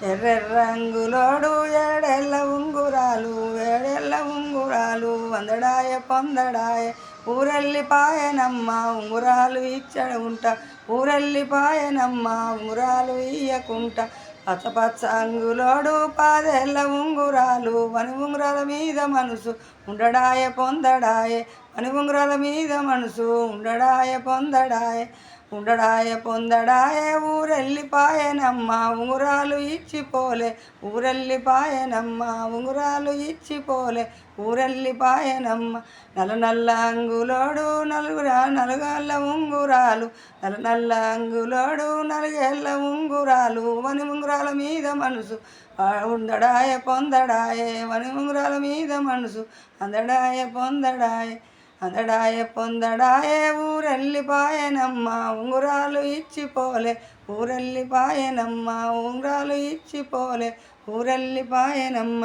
ఎర్రెర్రంగులోడు ఏడేళ్ళ ఉంగురాలు వందడాయ పొందడాయ ఊరెళ్ళిపాయనమ్మ ఉంగురాలు ఇచ్చడుంట ఊరెళ్ళిపాయనమ్మ ఉంగురాలు ఇయ్యకుంట పచ్చ అంగులోడు పాదేళ్ళ ఉంగురాలు వని ఉంగురాల మీద మనసు ఉండడాయ పొందడాయ వని ఉంగురాల మీద మనసు ఉండడాయ పొందడాయ ఊరెళ్ళిపాయనమ్మ ఉంగురాలు ఇచ్చిపోలే ఊరెళ్ళిపాయనమ్మ ఉంగురాలు ఇచ్చిపోలే ఊరెళ్ళిపాయనమ్మ నల్ల అంగులోడు నలుగేళ్ళ ఉంగురాలు నల్ల అంగులోడు నలుగేళ్ళ ఉంగురాలు వని ఉంగురాల మీద మనసు ఉండడాయ పొందడాయ వని ఉంగురాల మీద మనసు అందడాయ పొందడాయ ఊరెళ్ళిపాయనమ్మ ఉంగురాలు ఇచ్చిపోలే ఊరెళ్ళిపాయనమ్మ ఉంగురాలు ఇచ్చిపోలే ఊరెళ్ళిపాయనమ్మ.